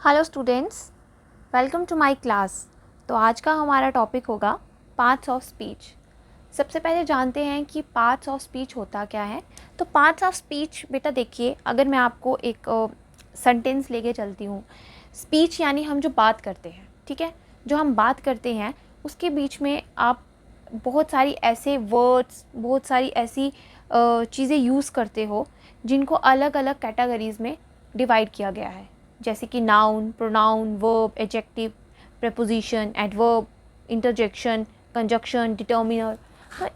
Hello students, welcome to my class. तो आज का हमारा टॉपिक होगा पार्ट्स ऑफ स्पीच। सबसे पहले जानते हैं कि पार्ट्स ऑफ स्पीच होता क्या है। तो पार्ट्स ऑफ स्पीच बेटा देखिए, अगर मैं आपको एक सेंटेंस लेके चलती हूँ। स्पीच यानी हम जो बात करते हैं, ठीक है, जो हम बात करते हैं उसके बीच में आप बहुत सारी ऐसे वर्ड्स, बहुत सारी ऐसी चीज़ें यूज़ करते हो जिनको अलग अलग कैटेगरीज़ में डिवाइड किया गया है, जैसे कि noun, pronoun, verb, adjective, preposition, adverb, interjection, conjunction, determiner. तो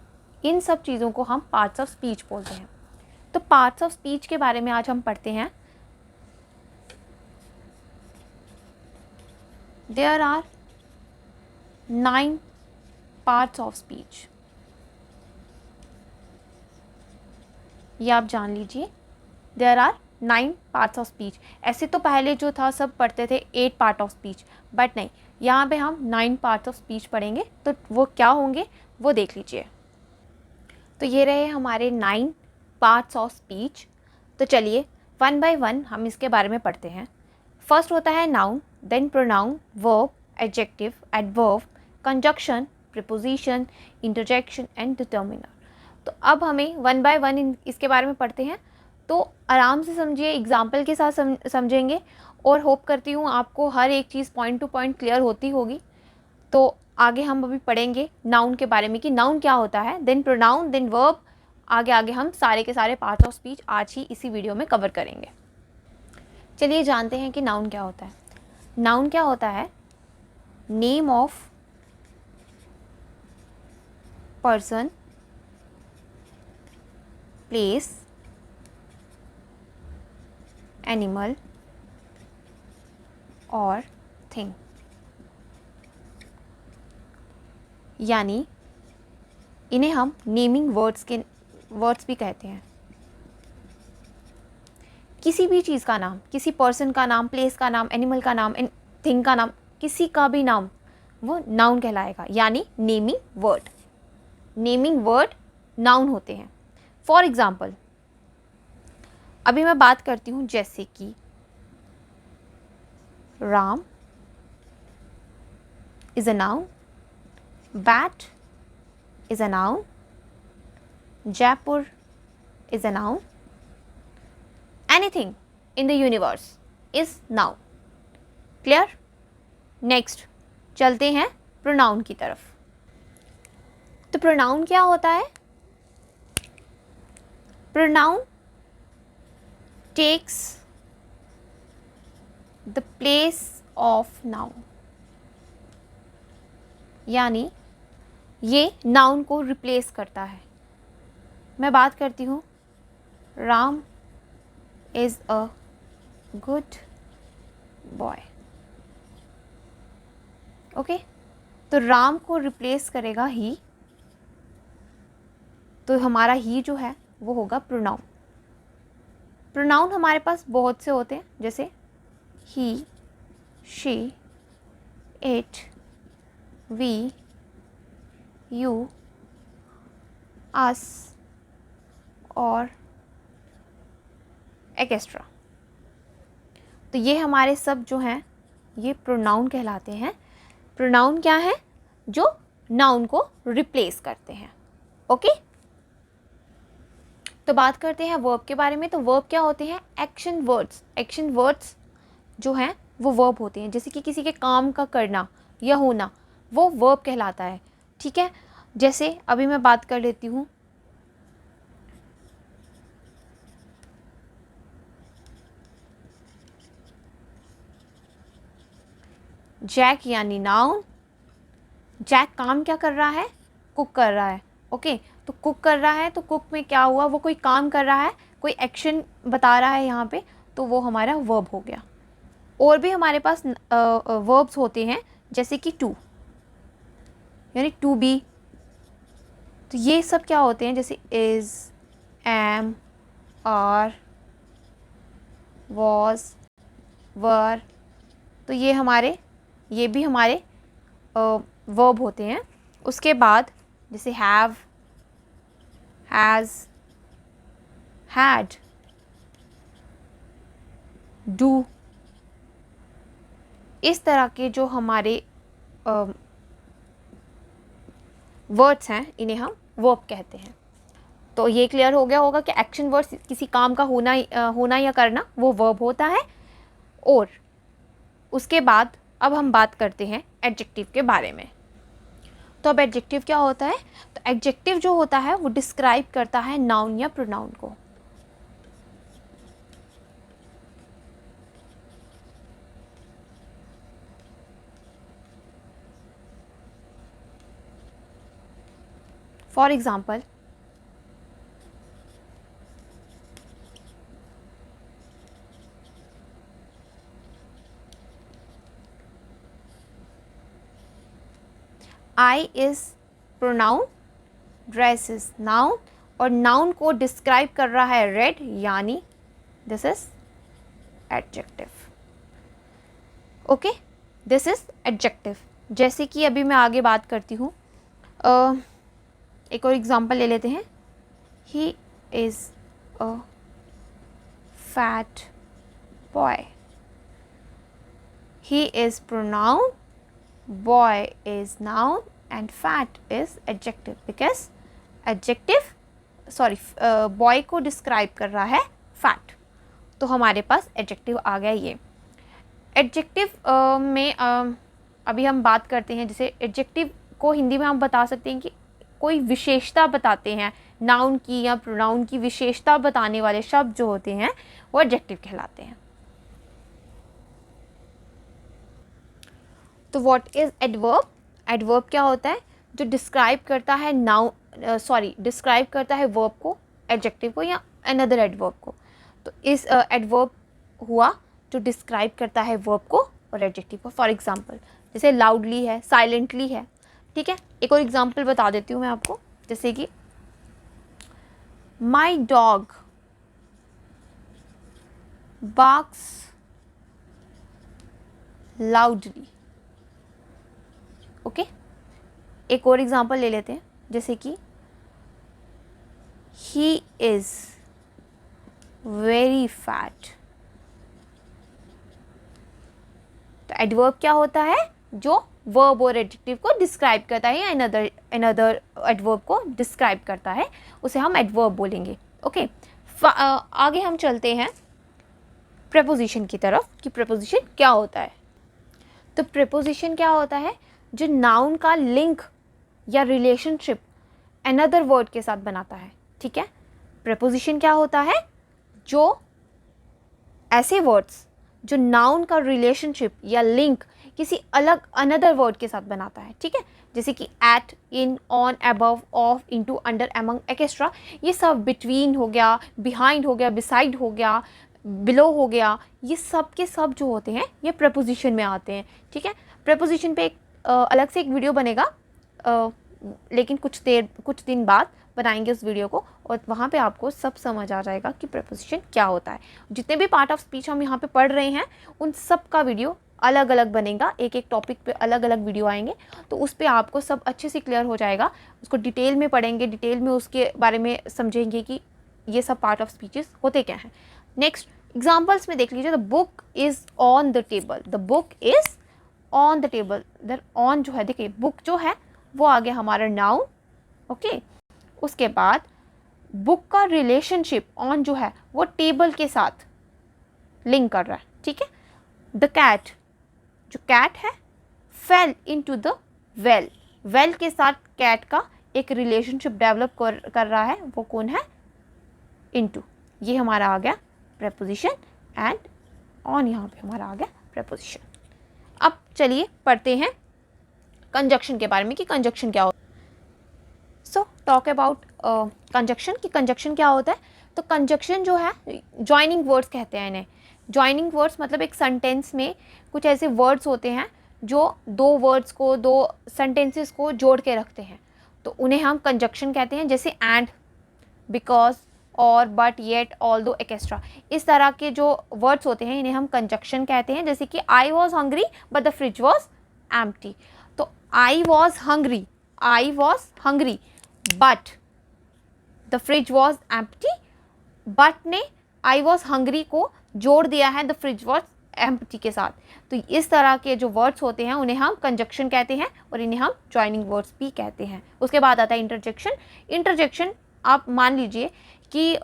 इन सब चीज़ों को हम पार्ट्स ऑफ स्पीच बोलते हैं। तो पार्ट्स ऑफ स्पीच के बारे में आज हम पढ़ते हैं। There are 9 parts of speech. ये आप जान लीजिए, there are 9 parts of speech. ऐसे तो पहले जो था सब पढ़ते थे 8 पार्ट ऑफ स्पीच, बट नहीं, यहाँ पे हम 9 पार्ट्स ऑफ स्पीच पढ़ेंगे। तो वो क्या होंगे वो देख लीजिए। तो ये रहे हमारे 9 पार्ट्स ऑफ स्पीच। तो चलिए वन बाय वन हम इसके बारे में पढ़ते हैं। फर्स्ट होता है noun, then pronoun, verb, adjective, adverb, conjunction, preposition, interjection and determiner. तो अब हमें वन बाय वन इसके बारे में पढ़ते हैं। तो आराम से समझिए, एग्जाम्पल के साथ समझेंगे, और होप करती हूँ आपको हर एक चीज़ पॉइंट टू पॉइंट क्लियर होती होगी। तो आगे हम अभी पढ़ेंगे नाउन के बारे में कि नाउन क्या होता है, देन प्रोनाउन, देन वर्ब। आगे आगे हम सारे के सारे पार्ट्स ऑफ स्पीच आज ही इसी वीडियो में कवर करेंगे। चलिए जानते हैं कि नाउन क्या होता है। नाउन क्या होता है? Name of person, place, animal और थिंग। यानी इन्हें हम नेमिंग वर्ड्स भी कहते हैं। किसी भी चीज़ का नाम, किसी पर्सन का नाम, प्लेस का नाम, एनिमल का नाम, थिंग का नाम, किसी का भी नाम, वो नाउन कहलाएगा, यानी naming word. Naming word noun होते हैं। फॉर एग्जाम्पल अभी मैं बात करती हूँ, जैसे कि Ram is a noun, bat is a noun, Jaipur is a noun, anything in the universe is noun. Clear? Next चलते हैं प्रोनाउन की तरफ। तो प्रोनाउन क्या होता है? Pronoun takes the place of noun, यानी ये नाउन को रिप्लेस करता है। मैं बात करती हूँ, Ram is a good boy. Okay, तो राम को रिप्लेस करेगा ही, तो हमारा ही जो है वो होगा प्रोनाउन। प्रोनाउन हमारे पास बहुत से होते हैं, जैसे ही, शी, इट, वी, यू, अस और एक्स्ट्रा। तो ये हमारे सब जो हैं ये प्रोनाउन कहलाते हैं। प्रोनाउन क्या है? जो नाउन को रिप्लेस करते हैं। ओके, तो बात करते हैं वर्ब के बारे में। तो वर्ब क्या होते हैं? Action words. एक्शन वर्ड्स जो हैं वो वर्ब होते हैं, जैसे कि किसी के काम का करना या होना, वो वर्ब कहलाता है। ठीक है, जैसे अभी मैं बात कर लेती हूँ, जैक यानी नाउन। जैक काम क्या कर रहा है? कुक कर रहा है। ओके, तो कुक कर रहा है, तो कुक में क्या हुआ? वो कोई काम कर रहा है, कोई एक्शन बता रहा है यहाँ पे, तो वो हमारा वर्ब हो गया। और भी हमारे पास वर्ब्स होते हैं, जैसे कि टू यानी टू बी। तो ये सब क्या होते हैं? जैसे इज़, एम, आर, वॉज, वर। तो ये भी हमारे वर्ब होते हैं। उसके बाद जैसे हैव, हैज़, हैड, डू, इस तरह के जो हमारे वर्ड्स हैं इन्हें हम वर्ब कहते हैं। तो ये क्लियर हो गया होगा कि एक्शन वर्ड्स किसी काम का होना या करना वो वर्ब होता है। और उसके बाद अब हम बात करते हैं एडजेक्टिव के बारे में। तो अब एडजेक्टिव क्या होता है? तो एडजेक्टिव जो होता है वो डिस्क्राइब करता है नाउन या प्रोनाउन को। For example, I is pronoun, dress is noun, और नाउन को डिस्क्राइब कर रहा है रेड, यानी this is adjective. Okay, this is adjective. जैसे कि अभी मैं आगे बात करती हूँ, एक और एग्जांपल ले लेते हैं। He is a fat boy. He is pronoun, boy is noun and fat is adjective because boy को डिस्क्राइब कर रहा है फैट। तो हमारे पास एडजेक्टिव आ गया। ये एडजेक्टिव में अभी हम बात करते हैं, जैसे एडजेक्टिव को हिंदी में हम बता सकते हैं कि कोई विशेषता बताते हैं, नाउन की या प्रोनाउन की विशेषता बताने वाले शब्द जो होते हैं वो एडजेक्टिव कहलाते हैं। तो व्हाट इज एडवर्ब? एडवर्ब क्या होता है? जो डिस्क्राइब करता है डिस्क्राइब करता है वर्ब को, एडजेक्टिव को या अनदर एडवर्ब को। तो इस एडवर्ब हुआ जो डिस्क्राइब करता है वर्ब को और एडजेक्टिव को। फॉर एग्जांपल, जैसे लाउडली है, साइलेंटली है। ठीक है, एक और एग्जांपल बता देती हूँ मैं आपको, जैसे कि my dog barks loudly. Okay, एक और एग्जांपल ले लेते हैं, जैसे कि ही इज वेरी फैट। तो एडवर्ब क्या होता है? जो वर्ब और एडजेक्टिव को डिस्क्राइब करता है या अनदर एडवर्ब को डिस्क्राइब करता है, उसे हम एडवर्ब बोलेंगे। ओके, आगे हम चलते हैं प्रेपोजिशन की तरफ कि प्रेपोजिशन क्या होता है। तो प्रेपोजिशन क्या होता है? जो नाउन का लिंक या रिलेशनशिप अनदर वर्ड के साथ बनाता है। ठीक है, प्रेपोजिशन क्या होता है? जो ऐसे वर्ड्स जो नाउन का रिलेशनशिप या लिंक किसी अलग अनदर वर्ड के साथ बनाता है। ठीक है, जैसे कि at, in, on, above, of, into, under, among, extra. ये सब बिटवीन हो गया, बिहाइंड हो गया, बिसाइड हो गया, बिलो हो गया, ये सब के सब जो होते हैं ये प्रेपोजिशन में आते हैं। ठीक है, प्रेपोजिशन पे एक अलग से एक वीडियो बनेगा, लेकिन कुछ दिन बाद बनाएंगे उस वीडियो को, और वहाँ पे आपको सब समझ आ जाएगा कि प्रेपोजिशन क्या होता है। जितने भी पार्ट ऑफ स्पीच हम यहाँ पे पढ़ रहे हैं उन सब का वीडियो अलग अलग बनेगा, एक एक टॉपिक पे अलग अलग वीडियो आएंगे, तो उस पर आपको सब अच्छे से क्लियर हो जाएगा। उसको डिटेल में पढ़ेंगे, डिटेल में उसके बारे में समझेंगे कि ये सब पार्ट ऑफ स्पीचेस होते क्या हैं। नेक्स्ट एग्जाम्पल्स में देख लीजिए। The book is on the table. The book is on the table. इधर ऑन जो है, देखिए बुक जो है वो आ गया हमारा नाउन। ओके, उसके बाद बुक का रिलेशनशिप ऑन जो है वो टेबल के साथ लिंक कर रहा है। ठीक है, द कैट, जो कैट है, fail into the well. Well के साथ कैट का एक रिलेशनशिप डेवलप कर रहा है, वो कौन है? इनटू। ये हमारा आ गया प्रेपोजिशन, एंड ऑन यहाँ पे हमारा आ गया प्रेपोजिशन। अब चलिए पढ़ते हैं कंजक्शन के बारे में कि कंजक्शन क्या होता है। सो टॉक अबाउट कंजक्शन कि कंजक्शन क्या होता है। तो कंजक्शन जो है, जॉइनिंग वर्ड्स कहते हैं इन्हें। जॉइनिंग वर्ड्स मतलब एक सेंटेंस में कुछ ऐसे वर्ड्स होते हैं जो दो वर्ड्स को, दो सेंटेंसेस को जोड़ के रखते हैं, तो उन्हें हम कंजक्शन कहते हैं। जैसे एंड, बिकॉज, और, बट, येट, ऑल्दो, एक्स्ट्रा। इस तरह के जो वर्ड्स होते हैं इन्हें हम कंजक्शन कहते हैं। जैसे कि I was hungry but the fridge was empty. तो I was hungry but the fridge was empty. But ने आई वॉज हंग्री को जोड़ दिया है द फ्रिज वॉज एम्पटी के साथ। तो इस तरह के जो वर्ड्स होते हैं उन्हें हम कंजक्शन कहते हैं और इन्हें हम जॉइनिंग वर्ड्स भी कहते हैं। उसके बाद आता है इंटरजेक्शन। इंटरजेक्शन आप मान लीजिए कि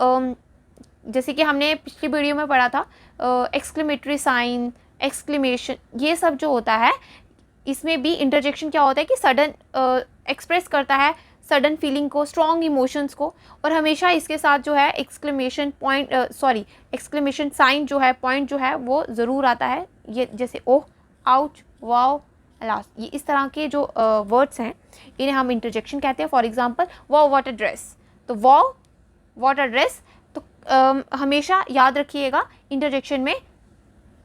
जैसे कि हमने पिछली वीडियो में पढ़ा था एक्सक्लेमेटरी साइन, एक्सक्लेमेशन, ये सब जो होता है इसमें भी इंटरजेक्शन क्या होता है कि सडन एक्सप्रेस करता है सडन फीलिंग को, स्ट्रॉन्ग इमोशंस को, और हमेशा इसके साथ जो है एक्सक्लेमेशन पॉइंट एक्सक्लेमेशन साइन जो है, पॉइंट जो है वो ज़रूर आता है। ये जैसे ओह, आउच, वाओ, अलास, ये इस तरह के जो वर्ड्स हैं इन्हें हम इंटरजेक्शन कहते हैं। For example wow what a dress, तो वाओ व्हाट अ ड्रेस, तो हमेशा याद रखिएगा इंटरजेक्शन में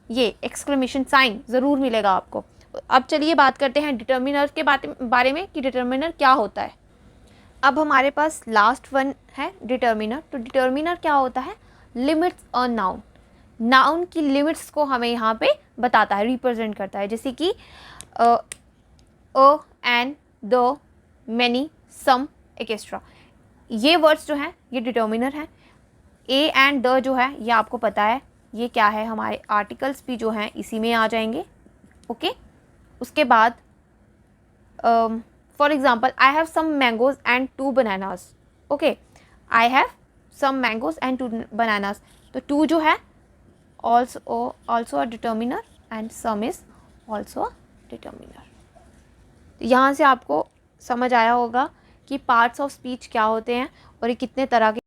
ये एक्सक्लेमेशन साइन ज़रूर मिलेगा आपको। अब चलिए बात करते हैं डिटर्मिनर के बारे में कि डिटर्मिनर क्या होता है। अब हमारे पास लास्ट वन है डिटर्मिनर। तो डिटर्मिनर क्या होता है? लिमिट्स अ नाउन, नाउन की लिमिट्स को हमें यहाँ पे बताता है, रिप्रेजेंट करता है। जैसे कि a and, the, many, some, extra, ये वर्ड्स जो हैं ये डिटर्मिनर हैं। ए एंड द जो है ये आपको पता है ये क्या है, हमारे आर्टिकल्स भी जो हैं इसी में आ जाएंगे। ओके, उसके बाद for example I have some mangoes and 2 bananas. Okay, I have some mangoes and 2 bananas, तो 2 जो है also a determiner and some is also a determiner. यहाँ से आपको समझ आया होगा कि पार्ट्स ऑफ स्पीच क्या होते हैं और ये कितने तरह के